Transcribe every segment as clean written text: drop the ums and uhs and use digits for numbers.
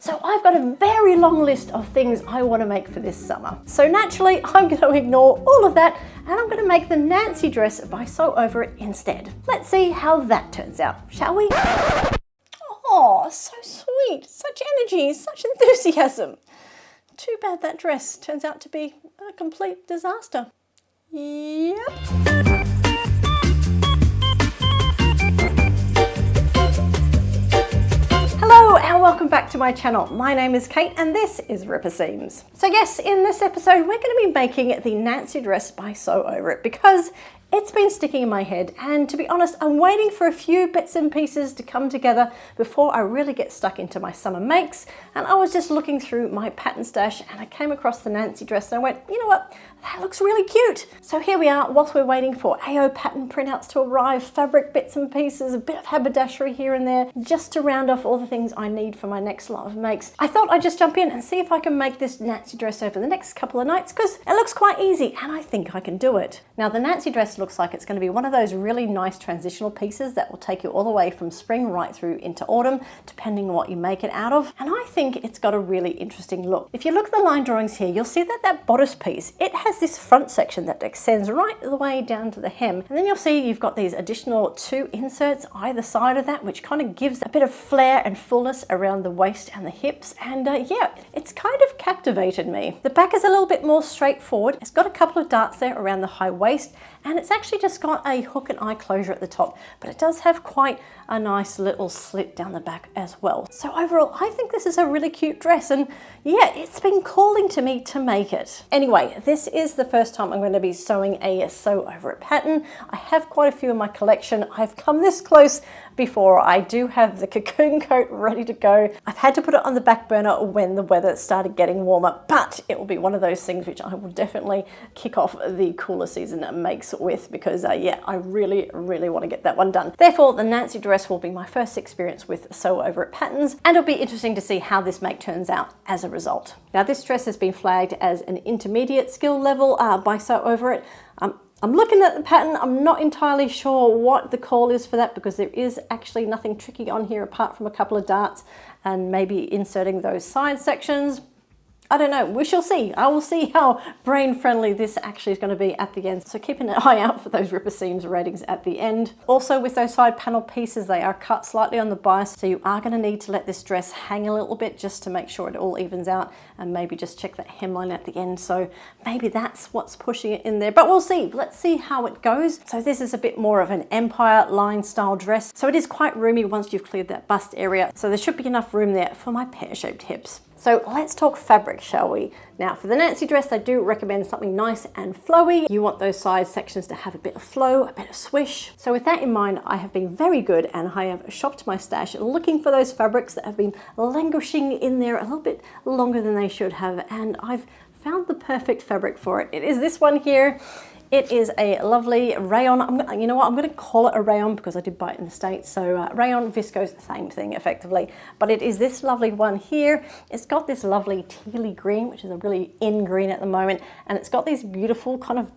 So I've got a very long list of things I want to make for this summer. So naturally, I'm going to ignore all of that and I'm going to make the Nancy dress by Sew Over It instead. Let's see how that turns out, shall we? Oh, so sweet, such energy, such enthusiasm. Too bad that dress turns out to be a complete disaster. Yep. Hello and welcome back to my channel. My name is Kate and this is Ripper Seams. So yes, in this episode we're going to be making the Nancy dress by Sew Over It because it's been sticking in my head, and to be honest, I'm waiting for a few bits and pieces to come together before I really get stuck into my summer makes. And I was just looking through my pattern stash and I came across the Nancy dress and I went, you know what? That looks really cute. So here we are, whilst we're waiting for AO pattern printouts to arrive, fabric bits and pieces, a bit of haberdashery here and there, just to round off all the things I need for my next lot of makes. I thought I'd just jump in and see if I can make this Nancy dress over the next couple of nights because it looks quite easy and I think I can do it. Now the Nancy dress looks like it's going to be one of those really nice transitional pieces that will take you all the way from spring right through into autumn, depending on what you make it out of. And I think it's got a really interesting look. If you look at the line drawings here, you'll see that that bodice piece, it has this front section that extends right the way down to the hem. And then you'll see you've got these additional two inserts either side of that, which kind of gives a bit of flair and fullness around the waist and the hips. And yeah, it's kind of captivated me. The back is a little bit more straightforward. It's got a couple of darts there around the high waist, and it's actually just got a hook and eye closure at the top, but it does have quite a nice little slit down the back as well. So overall, I think this is a really cute dress, and yeah, it's been calling to me to make it. Anyway, this is the first time I'm going to be sewing a Sew Over It pattern. I have quite a few in my collection. I've come this close before. I do have the cocoon coat ready to go. I've had to put it on the back burner when the weather started getting warmer, but it will be one of those things which I will definitely kick off the cooler season makes with because yeah, I really want to get that one done. Therefore, the Nancy dress will be my first experience with Sew Over It patterns, and it'll be interesting to see how this make turns out as a result. Now, this dress has been flagged as an intermediate skill level by Sew Over It. I'm looking at the pattern. I'm not entirely sure what the call is for that because there is actually nothing tricky on here apart from a couple of darts and maybe inserting those side sections. I don't know, we shall see. I will see how brain friendly this actually is going to be at the end. So keep an eye out for those Ripper Seams ratings at the end. Also with those side panel pieces, they are cut slightly on the bias. So you are going to need to let this dress hang a little bit just to make sure it all evens out, and maybe just check that hemline at the end. So maybe that's what's pushing it in there, but we'll see. Let's see how it goes. So this is a bit more of an empire line style dress. So it is quite roomy once you've cleared that bust area. So there should be enough room there for my pear-shaped hips. So let's talk fabric, shall we? Now for the Nancy dress, I do recommend something nice and flowy. You want those side sections to have a bit of flow, a bit of swish. So with that in mind, I have been very good and I have shopped my stash looking for those fabrics that have been languishing in there a little bit longer than they should have. And I've found the perfect fabric for it. It is this one here. It is a lovely rayon. You know what? I'm going to call it a rayon because I did buy it in the States. So rayon, viscose, same thing effectively. But it is this lovely one here. It's got this lovely tealy green, which is a really in green at the moment. And it's got these beautiful kind of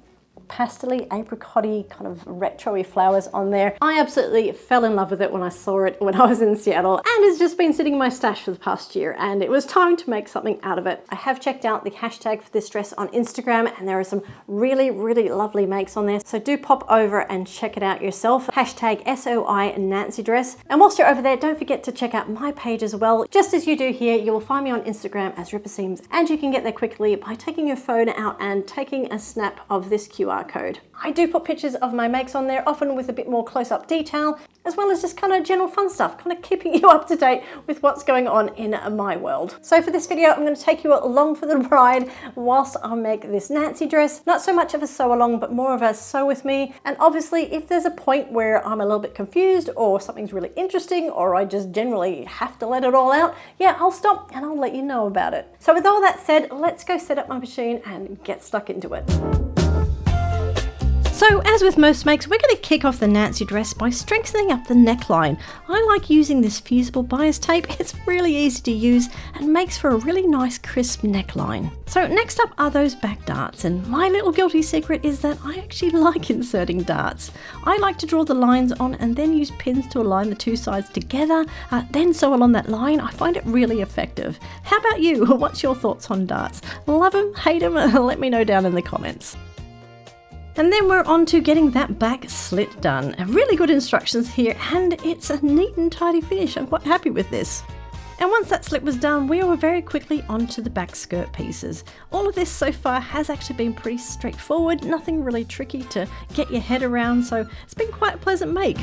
pastel-y, apricot-y, kind of retro-y flowers on there. I absolutely fell in love with it when I saw it when I was in Seattle, and it's just been sitting in my stash for the past year, and it was time to make something out of it. I have checked out the hashtag for this dress on Instagram, and there are some really lovely makes on there, so do pop over and check it out yourself. Hashtag SOI Nancy dress. And whilst you're over there, don't forget to check out my page as well. Just as you do here, you will find me on Instagram as Ripper Seams, and you can get there quickly by taking your phone out and taking a snap of this QR code. I do put pictures of my makes on there, often with a bit more close-up detail, as well as just kind of general fun stuff, kind of keeping you up to date with what's going on in my world. So for this video, I'm going to take you along for the ride whilst I make this Nancy dress. Not so much of a sew along, but more of a sew with me. And obviously, if there's a point where I'm a little bit confused or something's really interesting, or I just generally have to let it all out, yeah, I'll stop and I'll let you know about it. So with all that said, let's go set up my machine and get stuck into it. So as with most makes, we're going to kick off the Nancy dress by strengthening up the neckline. I like using this fusible bias tape. It's really easy to use and and makes for a really nice crisp neckline. So next up are those back darts, and my little guilty secret is that I actually like inserting darts. I like to draw the lines on and then use pins to align the two sides together, then sew along that line. I find it really effective. How about you? What's your thoughts on darts? Love them, hate them? Let me know down in the comments. And then we're on to getting that back slit done. Really good instructions here, and it's a neat and tidy finish. I'm quite happy with this. And once that slit was done, we were very quickly onto the back skirt pieces. All of this so far has actually been pretty straightforward, nothing really tricky to get your head around, so it's been quite a pleasant make.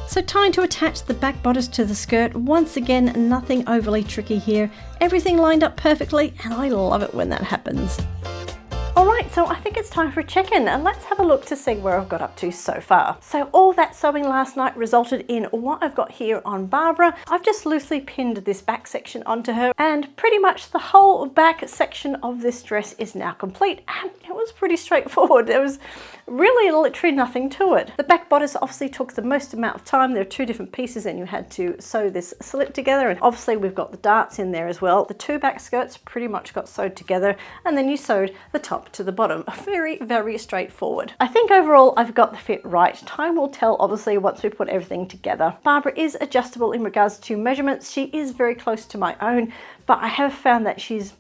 So time to attach the back bodice to the skirt. Once again, nothing overly tricky here. Everything lined up perfectly, and I love it when that happens. Alright, so I think it's time for a check-in, and let's have a look to see where I've got up to so far. So all that sewing last night resulted in what I've got here on Barbara. I've just loosely pinned this back section onto her, and pretty much the whole back section of this dress is now complete, and it was pretty straightforward. There was really literally nothing to it. The back bodice obviously took the most amount of time. There are two different pieces and you had to sew this slit together, and obviously we've got the darts in there as well. The two back skirts pretty much got sewed together, and then you sewed the top to the bottom. Very, very straightforward. I think overall I've got the fit right. Time will tell obviously once we put everything together. Barbara is adjustable in regards to measurements. She is very close to my own, but I have found that she's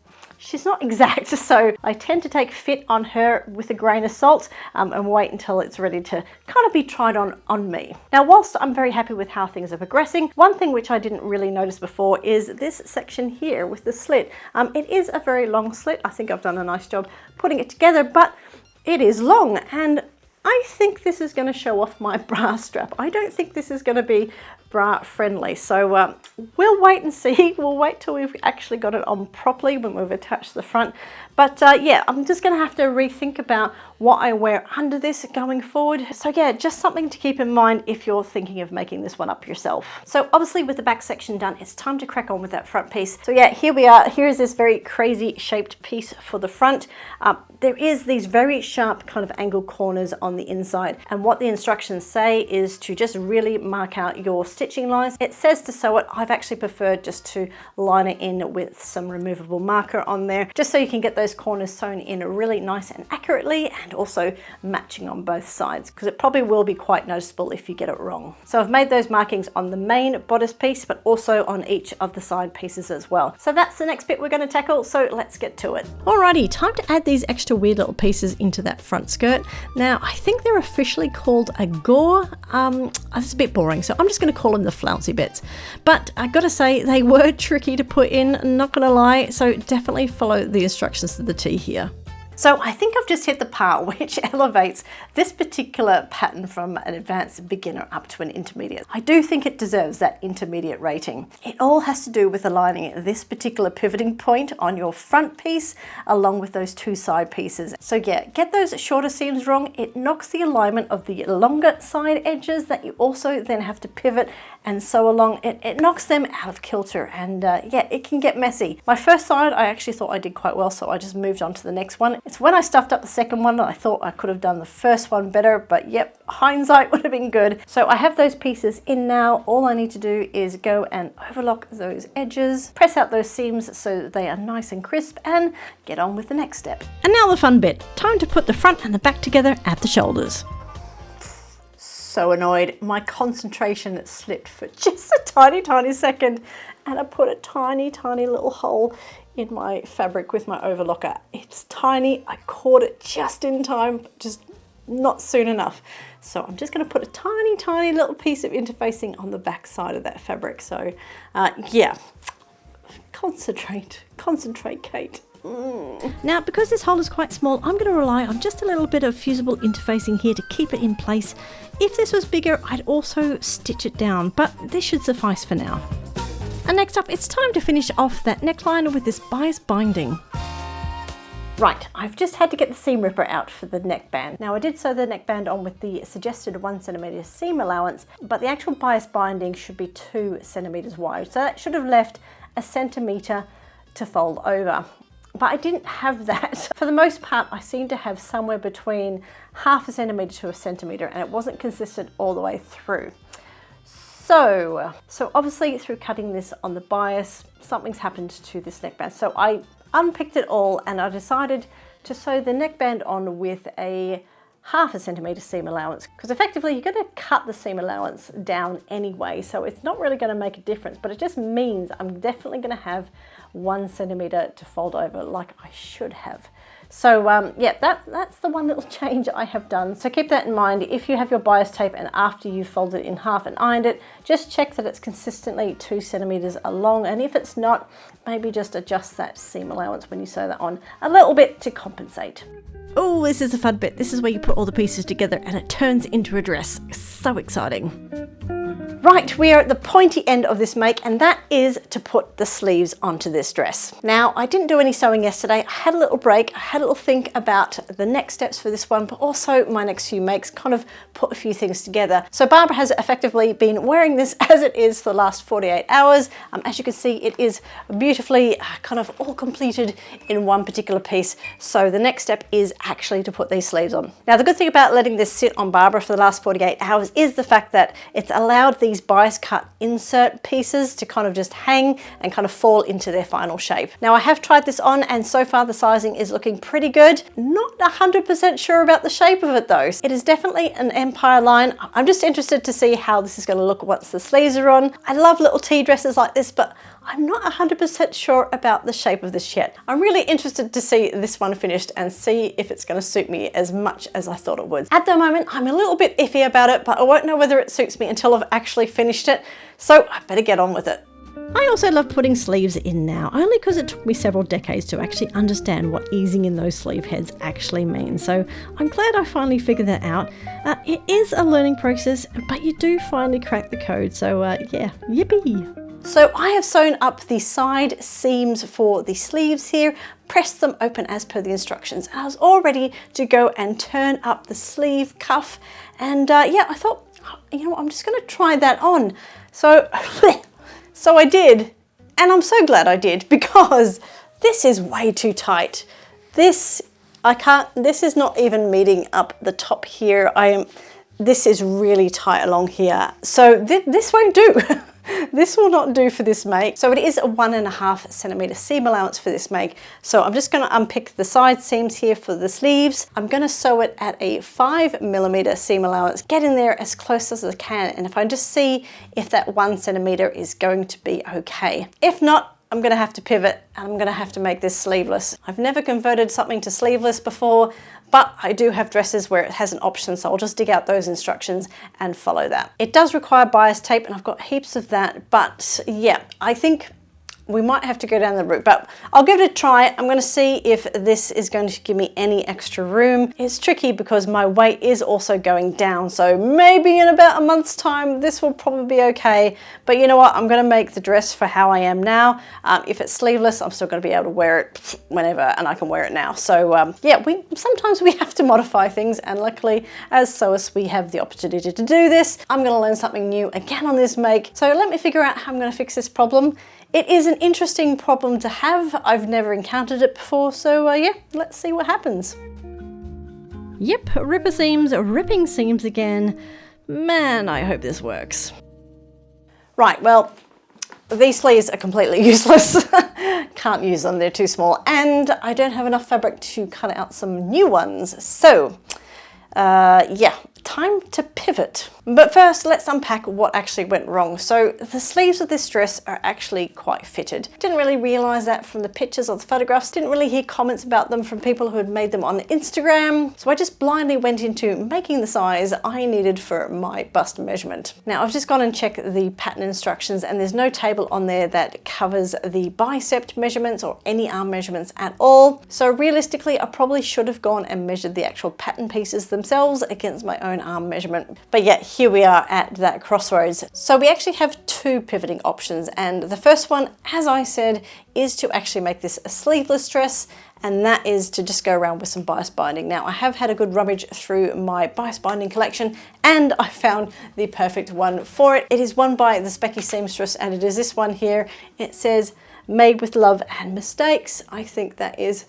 not exact, so I tend to take fit on her with a grain of salt and wait until it's ready to kind of be tried on me. Now, whilst I'm very happy with how things are progressing, one thing which I didn't really notice before is this section here with the slit. It is a very long slit. I think I've done a nice job putting it together, but it is long, and I think this is going to show off my bra strap. I don't think this is going to be bra friendly, so we'll wait and see. We'll wait till we've actually got it on properly when we've attached the front. But yeah, I'm just going to have to rethink about what I wear under this going forward. So yeah, just something to keep in mind if you're thinking of making this one up yourself. So obviously with the back section done, it's time to crack on with that front piece. So yeah, here we are. Here's this very crazy shaped piece for the front. There is these very sharp kind of angle corners on the inside, and what the instructions say is to just really mark out your stitching lines. It says to sew it. I've actually preferred just to line it in with some removable marker on there, just so you can get those corners sewn in really nice and accurately, and also matching on both sides, because it probably will be quite noticeable if you get it wrong. So I've made those markings on the main bodice piece, but also on each of the side pieces as well. So that's the next bit we're going to tackle, so let's get to it. Alrighty, time to add these extra weird little pieces into that front skirt. Now, I think they're officially called a gore. It's a bit boring, so I'm just going to call them the flouncy bits. But I gotta say, they were tricky to put in, not gonna lie, so definitely follow the instructions to the T here. So I think I've just hit the part which elevates this particular pattern from an advanced beginner up to an intermediate. I do think it deserves that intermediate rating. It all has to do with aligning this particular pivoting point on your front piece along with those two side pieces. So yeah, get those shorter seams wrong. It knocks the alignment of the longer side edges that you also then have to pivot and sew along. It knocks them out of kilter, and yeah, it can get messy. My first side I actually thought I did quite well, so I just moved on to the next one. It's when I stuffed up the second one that I thought I could have done the first one better, but yep, hindsight would have been good. So I have those pieces in now. All I need to do is go and overlock those edges, press out those seams so they are nice and crisp, and get on with the next step. And now the fun bit. Time to put the front and the back together at the shoulders. So annoyed. My concentration slipped for just a tiny second, and I put a tiny little hole in my fabric with my overlocker. It's tiny. I caught it just in time, just not soon enough. So I'm just going to put a tiny little piece of interfacing on the back side of that fabric. So yeah, concentrate, Kate. Now, because this hole is quite small, I'm going to rely on just a little bit of fusible interfacing here to keep it in place. If this was bigger, I'd also stitch it down, but this should suffice for now. And next up, it's time to finish off that neckline with this bias binding. Right, I've just had to get the seam ripper out for the neckband. Now, I did sew the neckband on with the suggested 1 centimetre seam allowance, but the actual bias binding should be 2 centimetres wide. So that should have left 1 centimetre to fold over. But I didn't have that. For the most part, I seem to have somewhere between 0.5 centimetre to 1 centimetre, and it wasn't consistent all the way through. So obviously through cutting this on the bias, something's happened to this neckband. So I unpicked it all and I decided to sew the neckband on with a 1/2 centimetre seam allowance, because effectively you're going to cut the seam allowance down anyway, so it's not really going to make a difference, but it just means I'm definitely going to have 1 centimetre to fold over like I should have. So yeah, that's the one little change I have done. So keep that in mind. If you have your bias tape and after you've folded it in half and ironed it, just check that it's consistently 2 centimetres along, and if it's not, maybe just adjust that seam allowance when you sew that on a little bit to compensate. Oh, this is the fun bit. This is where you put all the pieces together and it turns into a dress. So exciting. Right, we are at the pointy end of this make, and that is to put the sleeves onto this dress. Now, I didn't do any sewing yesterday. I had a little break. I had a little think about the next steps for this one, but also my next few makes, kind of put a few things together. So Barbara has effectively been wearing this as it is for the last 48 hours. As you can see, it is beautifully kind of all completed in one particular piece. So the next step is actually to put these sleeves on. Now, the good thing about letting this sit on Barbara for the last 48 hours is the fact that it's allowed these bias cut insert pieces to kind of just hang and kind of fall into their final shape. Now, I have tried this on and so far the sizing is looking pretty good. Not 100% sure about the shape of it though. It is definitely an Empire line. I'm just interested to see how this is going to look once the sleeves are on. I love little tea dresses like this, but I'm not 100% sure about the shape of this yet. I'm really interested to see this one finished and see if it's going to suit me as much as I thought it would. At the moment, I'm a little bit iffy about it, but I won't know whether it suits me until I've actually finished it, so I better get on with it. I also love putting sleeves in now, only because it took me several decades to actually understand what easing in those sleeve heads actually means. So I'm glad I finally figured that out. It is a learning process, but you do finally crack the code. So yeah, yippee. So I have sewn up the side seams for the sleeves here, pressed them open as per the instructions, and I was all ready to go and turn up the sleeve cuff. And yeah, I thought, you know what, I'm just going to try that on. So I did, and I'm so glad I did, because this is way too tight. This is not even meeting up the top here. This is really tight along here. So this won't do. This will not do for this make. So it is a 1.5 centimetre seam allowance for this make. So I'm just going to unpick the side seams here for the sleeves. I'm going to sew it at a 5mm seam allowance, get in there as close as I can, and if I just see if that 1 centimetre is going to be okay. If not, I'm going to have to pivot and I'm going to have to make this sleeveless. I've never converted something to sleeveless before, but I do have dresses where it has an option, so I'll just dig out those instructions and follow that. It does require bias tape and I've got heaps of that, but yeah, I think we might have to go down the route, but I'll give it a try. I'm going to see if this is going to give me any extra room. It's tricky because my weight is also going down, so maybe in about a month's time this will probably be okay, but you know what, I'm going to make the dress for how I am now. If it's sleeveless, I'm still going to be able to wear it whenever, and I can wear it now. So yeah, sometimes we have to modify things, and luckily as sewists we have the opportunity to do this. I'm going to learn something new again on this make, so let me figure out how I'm going to fix this problem. It is an interesting problem to have. I've never encountered it before, so yeah, let's see what happens. Yep, ripper seams, ripping seams again. Man, I hope this works. Right, well, these sleeves are completely useless. Can't use them, they're too small, and I don't have enough fabric to cut out some new ones. So, yeah, time to pivot. But first, let's unpack what actually went wrong. So the sleeves of this dress are actually quite fitted. Didn't really realize that from the pictures or the photographs. Didn't really hear comments about them from people who had made them on Instagram. So I just blindly went into making the size I needed for my bust measurement. Now I've just gone and checked the pattern instructions, and there's no table on there that covers the bicep measurements or any arm measurements at all. So realistically, I probably should have gone and measured the actual pattern pieces themselves against my own arm measurement. But yeah, here we are at that crossroads. So we actually have two pivoting options, and the first one, as I said, is to actually make this a sleeveless dress, and that is to just go around with some bias binding. Now I have had a good rummage through my bias binding collection, and I found the perfect one for it. It is one by the Specky Seamstress, and it is this one here. It says, "Made with love and mistakes." I think that is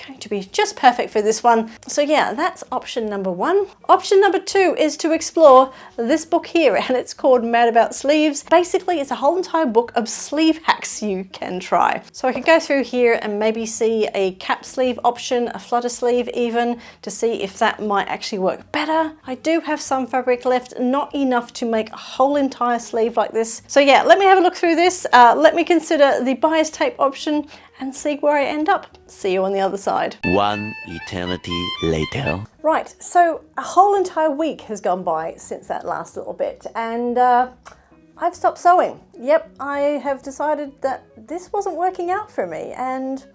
going to be just perfect for this one. So yeah, that's option number one. Option number two is to explore this book here, and it's called Mad About Sleeves. Basically, it's a whole entire book of sleeve hacks you can try. So I could go through here and maybe see a cap sleeve option, a flutter sleeve even, to see if that might actually work better. I do have some fabric left, not enough to make a whole entire sleeve like this. So yeah, let me have a look through this. Let me consider the bias tape option and see where I end up. See you on the other side. One eternity later. Right, so a whole entire week has gone by since that last little bit, and I've stopped sewing. Yep, I have decided that this wasn't working out for me, and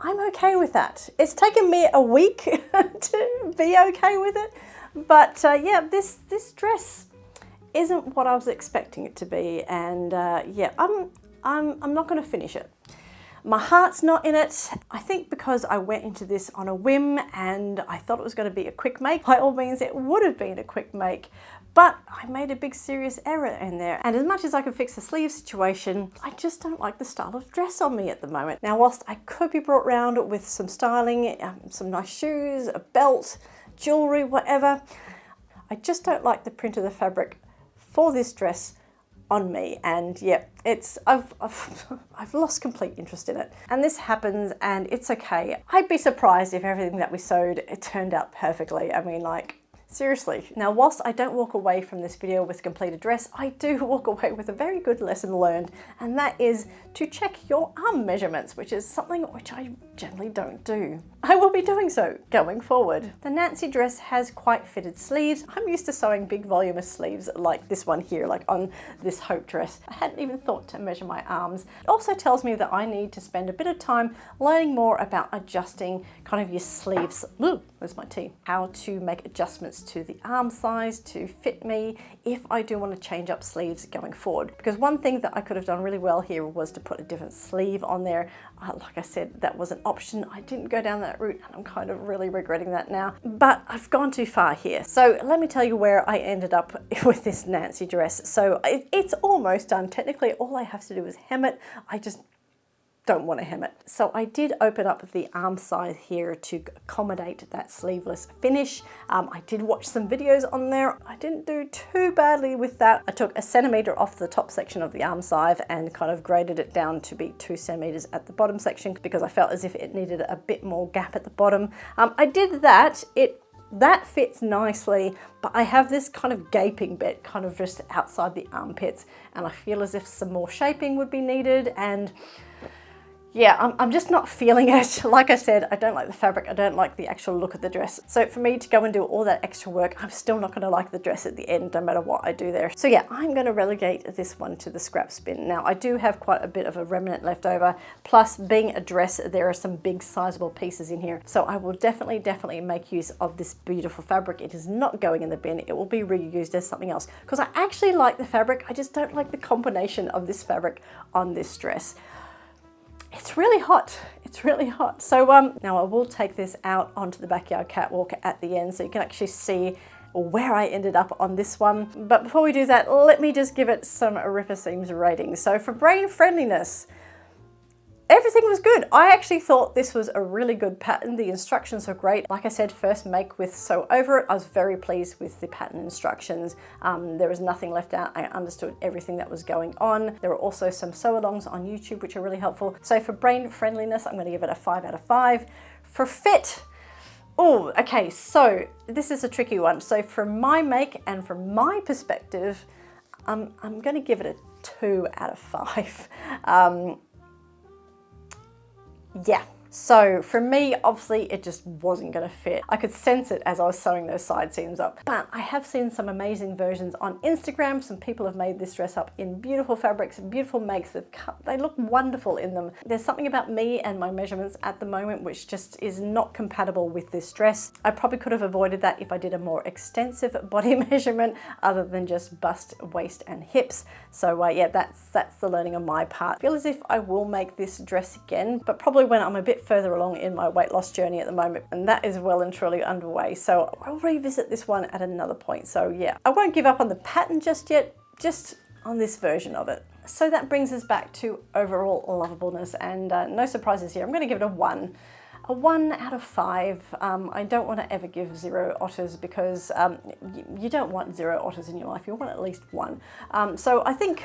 I'm okay with that. It's taken me a week to be okay with it, but yeah, this dress isn't what I was expecting it to be, and yeah, I'm not going to finish it. My heart's not in it. I think because I went into this on a whim and I thought it was going to be a quick make. By all means, it would have been a quick make, but I made a big serious error in there. And as much as I could fix the sleeve situation, I just don't like the style of dress on me at the moment. Now, whilst I could be brought around with some styling, some nice shoes, a belt, jewelry, whatever, I just don't like the print of the fabric for this dress on me, and yeah, I've lost complete interest in it. And this happens, and it's okay. I'd be surprised if everything that we sewed, it turned out perfectly. I mean, like, seriously. Now, whilst I don't walk away from this video with a completed dress, I do walk away with a very good lesson learned, and that is to check your arm measurements, which is something which I generally don't do. I will be doing so going forward. The Nancy dress has quite fitted sleeves. I'm used to sewing big voluminous sleeves like this one here, like on this Hope dress. I hadn't even thought to measure my arms. It also tells me that I need to spend a bit of time learning more about adjusting kind of your sleeves. Ooh, where's my tea? How to make adjustments to the arm size to fit me if I do want to change up sleeves going forward. Because one thing that I could have done really well here was to put a different sleeve on there. Like I said, that was an option. I didn't go down that route, and I'm kind of really regretting that now. But I've gone too far here. So let me tell you where I ended up with this Nancy dress. So it's almost done. Technically, all I have to do is hem it. I just don't want to hem it. So I did open up the arm side here to accommodate that sleeveless finish. I did watch some videos on there. I didn't do too badly with that. I took 1 centimeter off the top section of the arm side and kind of graded it down to be 2 centimeters at the bottom section because I felt as if it needed a bit more gap at the bottom. I did that. That fits nicely, but I have this kind of gaping bit kind of just outside the armpits, and I feel as if some more shaping would be needed, and yeah, I'm just not feeling it. Like I said, I don't like the fabric. I don't like the actual look of the dress. So for me to go and do all that extra work, I'm still not going to like the dress at the end, no matter what I do there. So yeah, I'm going to relegate this one to the scraps bin. Now, I do have quite a bit of a remnant left over. Plus, being a dress, there are some big sizable pieces in here. So I will definitely make use of this beautiful fabric. It is not going in the bin. It will be reused as something else because I actually like the fabric. I just don't like the combination of this fabric on this dress. It's really hot. It's really hot. So now I will take this out onto the backyard catwalk at the end so you can actually see where I ended up on this one. But before we do that, let me just give it some Ripper Seams ratings. So for brain friendliness, everything was good. I actually thought this was a really good pattern. The instructions are great. Like I said, first make with sew over it. I was very pleased with the pattern instructions. There was nothing left out. I understood everything that was going on. There were also some sew-alongs on YouTube, which are really helpful. So for brain friendliness, I'm going to give it a 5 out of 5. For fit, oh, okay, so this is a tricky one. So from my make and from my perspective, I'm going to give it a 2 out of 5. Yeah, so for me, obviously it just wasn't going to fit. I could sense it as I was sewing those side seams up. But I have seen some amazing versions on Instagram. Some people have made this dress up in beautiful fabrics, beautiful makes. They look wonderful in them. There's something about me and my measurements at the moment which just is not compatible with this dress. I probably could have avoided that if I did a more extensive body measurement other than just bust, waist and hips. So yeah, that's the learning on my part. I feel as if I will make this dress again, but probably when I'm a bit further along in my weight loss journey at the moment, and that is well and truly underway. So I'll revisit this one at another point. So yeah, I won't give up on the pattern just yet, just on this version of it. So that brings us back to overall lovableness, and no surprises here. I'm going to give it a 1. a 1 out of 5. I don't want to ever give 0 otters because you don't want 0 otters in your life. You want at least 1. So I think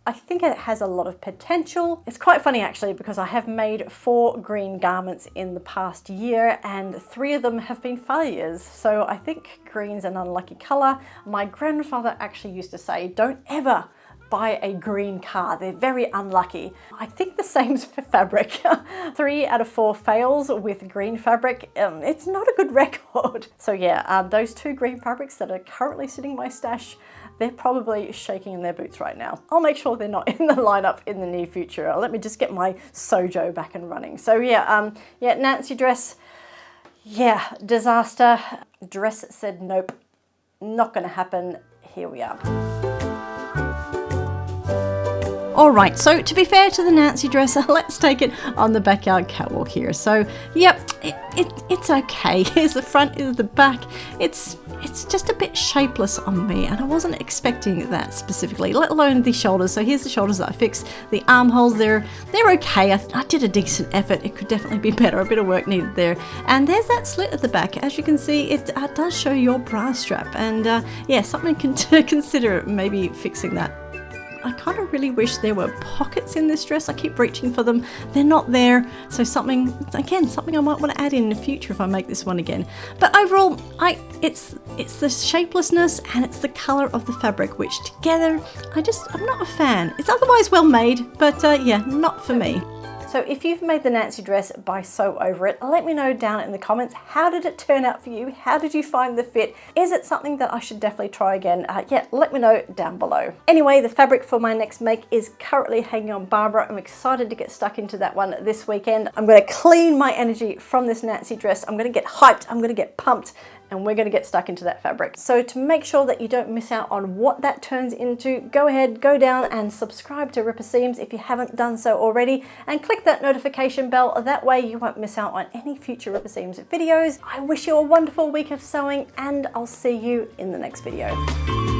it has a lot of potential. It's quite funny actually because I have made 4 green garments in the past year and 3 of them have been failures. So I think green's an unlucky colour. My grandfather actually used to say, don't ever buy a green car, they're very unlucky. I think the same's for fabric. 3 out of 4 fails with green fabric. It's not a good record. So yeah, those 2 green fabrics that are currently sitting in my stash, they're probably shaking in their boots right now. I'll make sure they're not in the lineup in the near future. Let me just get my Sojo back and running. So yeah, Nancy dress, yeah, disaster. Dress said nope, not gonna happen. Here we are. All right, so to be fair to the Nancy dress, let's take it on the backyard catwalk here. So, yep, it's okay. Here's the front, here's the back. It's just a bit shapeless on me, and I wasn't expecting that specifically, let alone the shoulders. So here's the shoulders that I fixed. The armholes, they're okay. I did a decent effort. It could definitely be better. A bit of work needed there. And there's that slit at the back. As you can see, it does show your bra strap, and yeah, something to consider maybe fixing that. I kind of really wish there were pockets in this dress. I keep reaching for them. They're not there. So something I might want to add in the future if I make this one again. But overall, it's the shapelessness and it's the color of the fabric, which together, I'm not a fan. It's otherwise well made, but yeah, not for me. So if you've made the Nancy dress by Sew Over It, let me know down in the comments, how did it turn out for you? How did you find the fit? Is it something that I should definitely try again? Yeah, let me know down below. Anyway, the fabric for my next make is currently hanging on Barbara. I'm excited to get stuck into that one this weekend. I'm going to clean my energy from this Nancy dress. I'm going to get hyped. I'm going to get pumped. And we're going to get stuck into that fabric. So to make sure that you don't miss out on what that turns into, go ahead, go down and subscribe to Ripper Seams if you haven't done so already, and click that notification bell. That way you won't miss out on any future Ripper Seams videos. I wish you a wonderful week of sewing, and I'll see you in the next video.